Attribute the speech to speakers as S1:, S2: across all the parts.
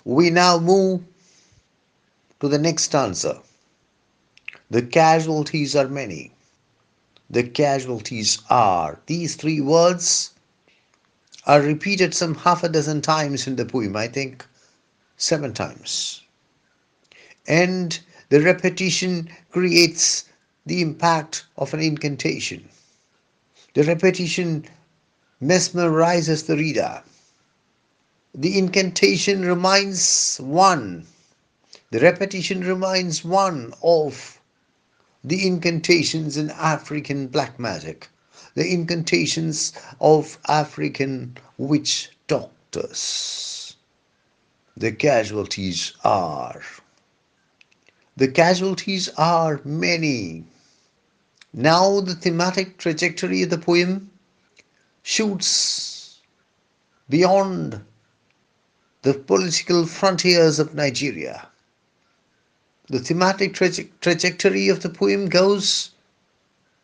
S1: We now move to the next stanza. The casualties are many. The casualties are. These three words are repeated some half a dozen times in the poem, I think 7 times. And the repetition creates the impact of an incantation. The repetition mesmerizes the reader. The incantation reminds one, the repetition reminds one of the incantations in African black magic, the incantations of African witch doctors. The casualties are. The casualties are many. Now the thematic trajectory of the poem shoots beyond the political frontiers of Nigeria. The thematic trajectory of the poem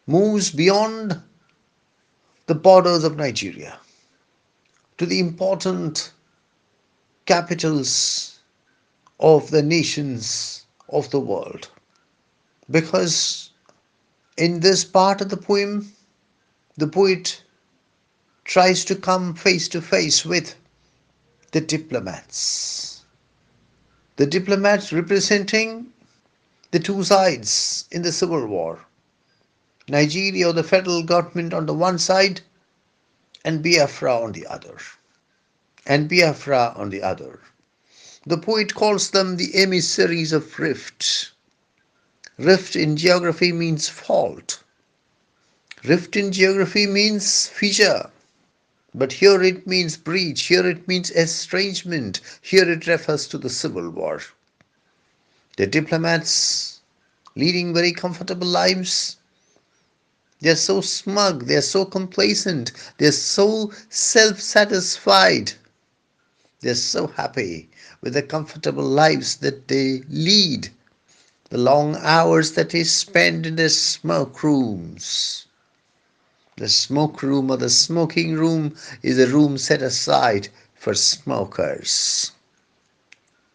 S1: moves beyond the borders of Nigeria to the important capitals of the nations of the world. Because in this part of the poem, the poet tries to come face to face with the diplomats. The diplomats representing the two sides in the civil war. Nigeria or the federal government on the one side and Biafra on the other. And Biafra on the other. The poet calls them the emissaries of rift. Rift in geography means fault. Rift in geography means fissure. But here it means breach, here it means estrangement, here it refers to the civil war. The diplomats leading very comfortable lives, they're so smug, they're so complacent, they're so self-satisfied, they're so happy with the comfortable lives that they lead, the long hours that they spend in their smoke rooms. The smoke room or the smoking room is a room set aside for smokers.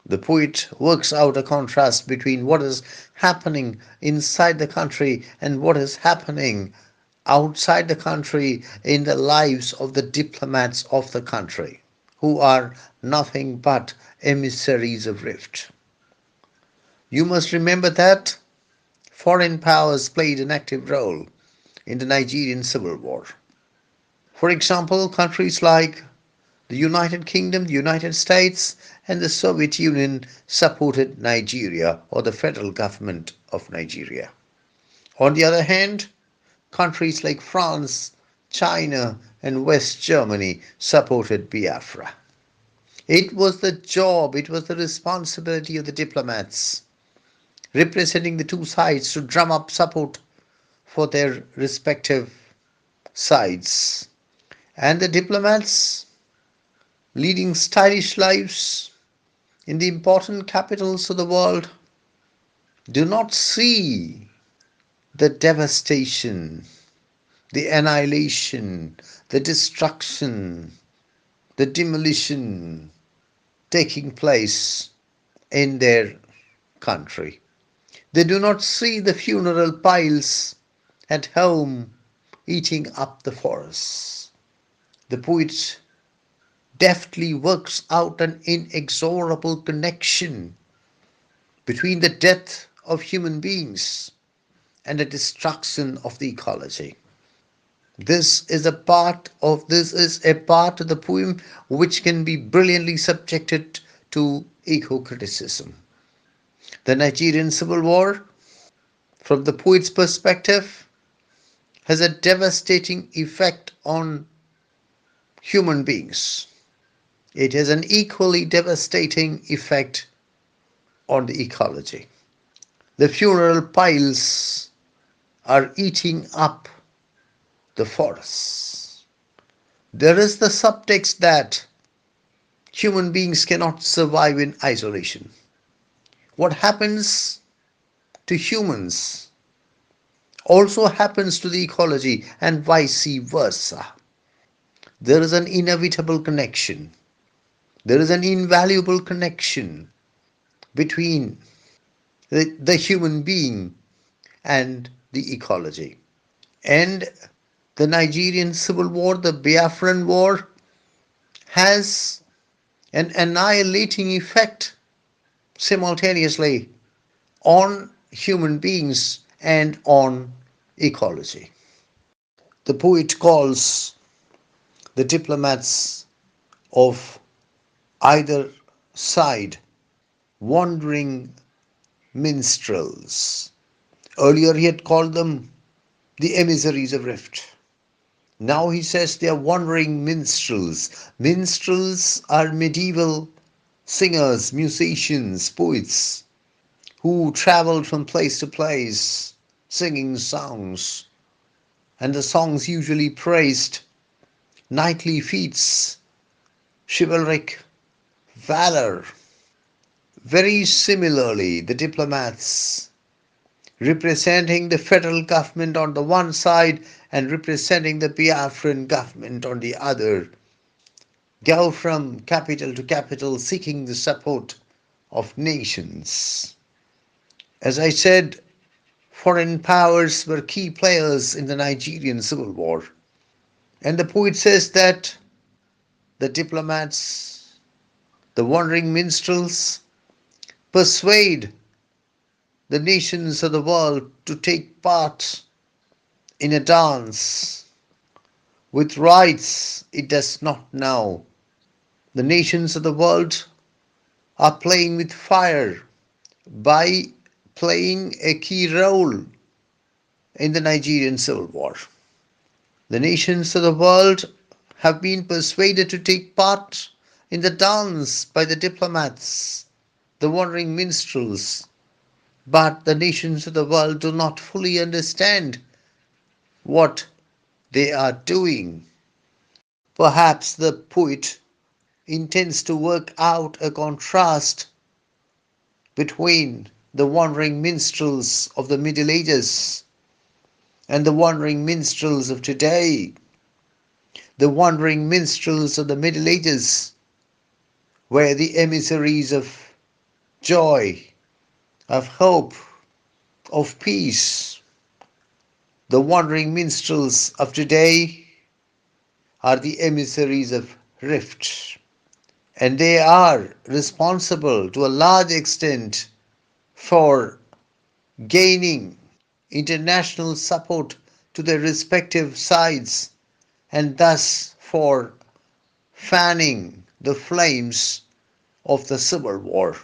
S1: The poet works out a contrast between what is happening inside the country and what is happening outside the country in the lives of the diplomats of the country, who are nothing but emissaries of rift. You must remember that foreign powers played an active role in the Nigerian civil war. For example, countries like the United Kingdom, the United States, and the Soviet Union supported Nigeria or the federal government of Nigeria. On the other hand, countries like France, China, and West Germany supported Biafra. It was the job, it was the responsibility of the diplomats representing the two sides to drum up support for their respective sides. And the diplomats leading stylish lives in the important capitals of the world do not see the devastation, the annihilation, the destruction, the demolition taking place in their country. They do not see the funeral piles at home eating up the forests. The poet deftly works out an inexorable connection between the death of human beings and the destruction of the ecology. This is a part of the poem which can be brilliantly subjected to eco-criticism. The Nigerian Civil War, from the poet's perspective, has a devastating effect on human beings. It has an equally devastating effect on the ecology. The funeral piles are eating up the forests. There is the subtext that human beings cannot survive in isolation. What happens to humans also happens to the ecology and vice versa. There is an inevitable connection. There is an invaluable connection between the human being and the ecology. And the Nigerian Civil War, the Biafran War, has an annihilating effect simultaneously on human beings and on ecology. The poet calls the diplomats of either side wandering minstrels. Earlier he had called them the emissaries of rift. Now he says they are wandering minstrels. Minstrels are medieval singers, musicians, poets who traveled from place to place singing songs. And the songs usually praised knightly feats, chivalric valor. Very similarly, the diplomats representing the federal government on the one side and representing the Biafran government on the other go from capital to capital seeking the support of nations. As I said, foreign powers were key players in the Nigerian Civil War. And the poet says that the diplomats, the wandering minstrels, persuade the nations of the world to take part in a dance with rites it does not know. The nations of the world are playing with fire by playing a key role in the Nigerian Civil War. The nations of the world have been persuaded to take part in the dance by the diplomats, the wandering minstrels, but the nations of the world do not fully understand what they are doing. Perhaps the poet intends to work out a contrast between the wandering minstrels of the Middle Ages and the wandering minstrels of today. The wandering minstrels of the Middle Ages were the emissaries of joy, of hope, of peace. The wandering minstrels of today are the emissaries of rift, and they are responsible to a large extent for gaining international support to their respective sides and thus for fanning the flames of the Civil War.